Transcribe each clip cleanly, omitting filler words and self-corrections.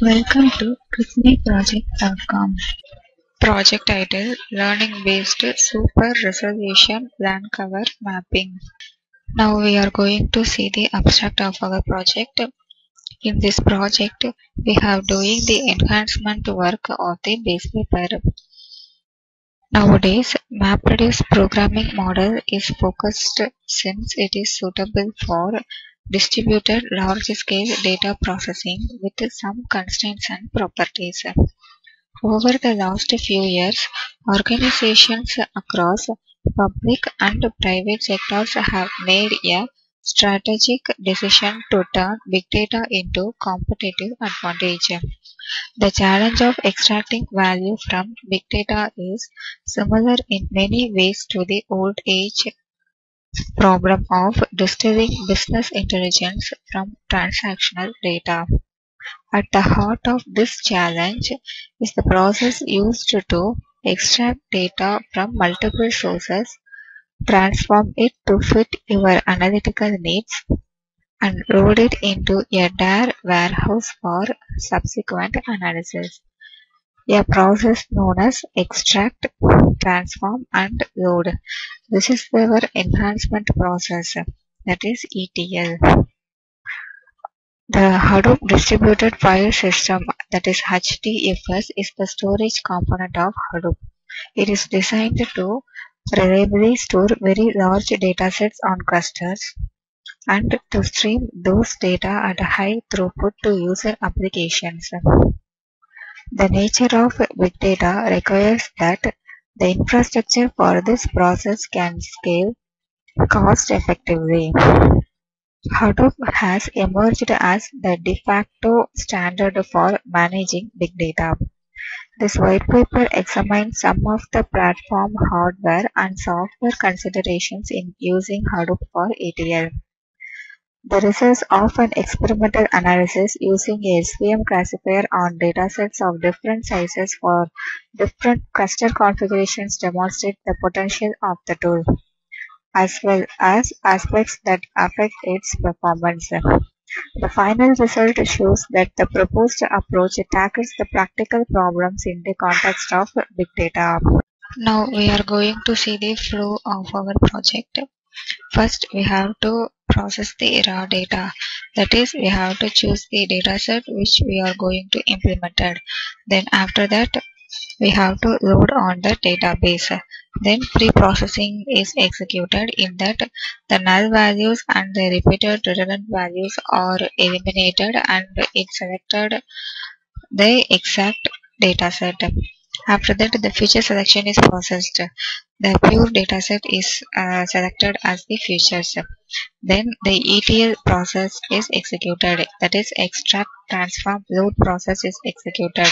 Welcome to QuickMeProject.com. Project title: Learning-Based Super Resolution Land Cover Mapping. Now we are going to see the abstract of our project. In this project, we have doing the enhancement work of the base paper. Nowadays, MapReduce programming model is focused since it is suitable for distributed large-scale data processing with some constraints and properties. Over the last few years, organizations across public and private sectors have made a strategic decision to turn big data into competitive advantage. The challenge of extracting value from big data is similar in many ways to the old age problem of distilling business intelligence from transactional data. At the heart of this challenge is the process used to extract data from multiple sources, transform it to fit your analytical needs, and load it into a data warehouse for subsequent analysis. A process known as extract, transform, and load. This is our enhancement process, that is ETL. The Hadoop Distributed File System, that is HDFS, is the storage component of Hadoop. It is designed to reliably store very large datasets on clusters and to stream those data at a high throughput to user applications. The nature of big data requires that the infrastructure for this process can scale cost effectively. Hadoop has emerged as the de facto standard for managing big data. This white paper examines some of the platform hardware and software considerations in using Hadoop for ETL. The results of an experimental analysis using a SVM classifier on datasets of different sizes for different cluster configurations demonstrate the potential of the tool, as well as aspects that affect its performance. The final result shows that the proposed approach tackles the practical problems in the context of big data. Now we are going to see the flow of our project. First, we have to process the raw data. That is, we have to choose the dataset which we are going to implement it. Then after that, we have to load on the database. Then pre-processing is executed in that the null values and the repeated redundant values are eliminated and it selected the exact dataset. After that, the feature selection is processed. The pure dataset is selected as the features. Then the ETL process is executed, that is extract, transform, load process is executed.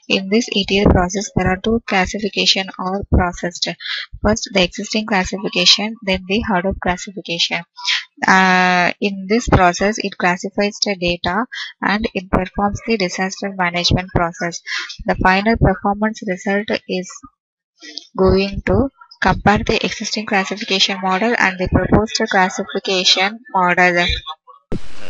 In this ETL process, there are two classifications are processed. First, the existing classification, then the Hadoop classification. In this process, it classifies the data and it performs the disaster management process. The final performance result is going to compare the existing classification model and the proposed classification model.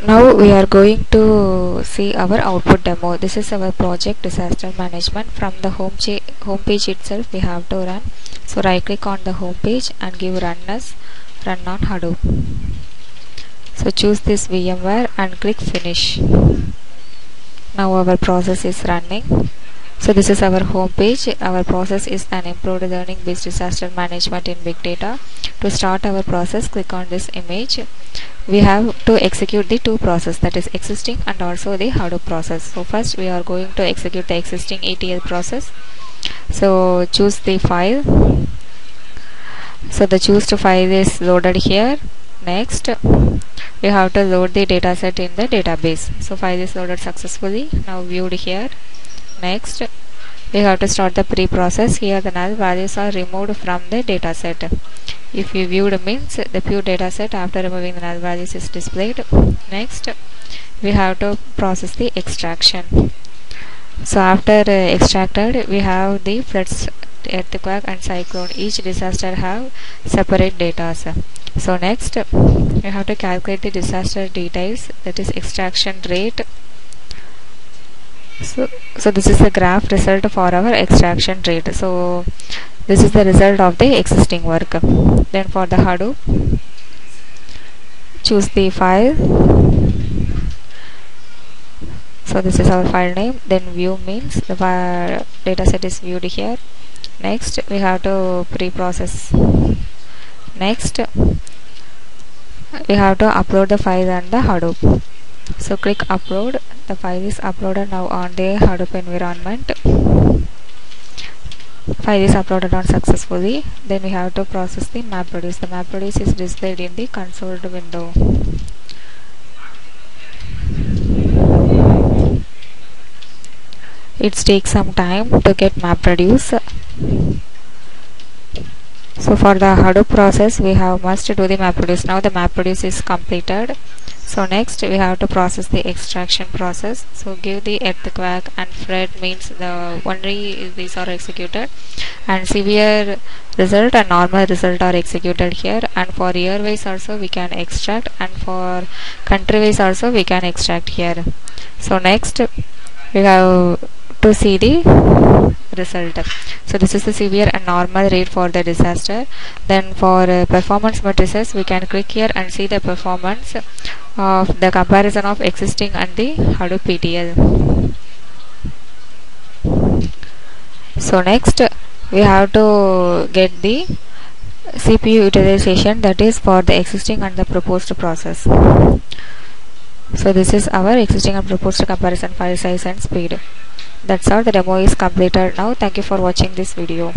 Now we are going to see our output demo. This is our project disaster management. From the home page itself we have to run. So right click on the home page and give run as run on Hadoop. So choose this VMware and click finish. Now our process is running. So this is our home page. Our process is an improved learning based disaster management in big data. To start our process, click on this image. We have to execute the two processes, that is existing and also the Hadoop process. So first we are going to execute the existing ETL process. So choose the file. So the choose to file is loaded here. Next we have to load the dataset in the database. So file is loaded successfully. Now viewed here. Next, we have to start the pre-process. Here the null values are removed from the dataset. If you viewed means the pure dataset after removing the null values is displayed. Next, we have to process the extraction. So after extracted, we have the floods, earthquake and cyclone. Each disaster have separate data. So next, we have to calculate the disaster details, that is extraction rate, So this is the graph result for our extraction rate. So this is the result of the existing work. Then for the Hadoop, choose the file. So this is our file name. Then view means the data set is viewed here. Next we have to pre-process. Next we have to upload the file on the Hadoop. So click upload. The file is uploaded now on the Hadoop environment. File is uploaded on successfully. Then we have to process the MapReduce. The MapReduce is displayed in the console window. It takes some time to get MapReduce. So for the Hadoop process, we have must do the MapReduce. Now the MapReduce is completed. So next we have to process the extraction process. So give the earthquake and flood means the only these are executed, and severe result and normal result are executed here. And for year wise also we can extract, and for country wise also we can extract here. So next we have to see the result. So this is the severe and normal rate for the disaster. Then for performance matrices, we can click here and see the performance of the comparison of existing and the Hadoop PTL. So next we have to get the CPU utilization, that is for the existing and the proposed process. So this is our existing and proposed comparison file size and speed. That's all. The demo is completed now. Thank you for watching this video.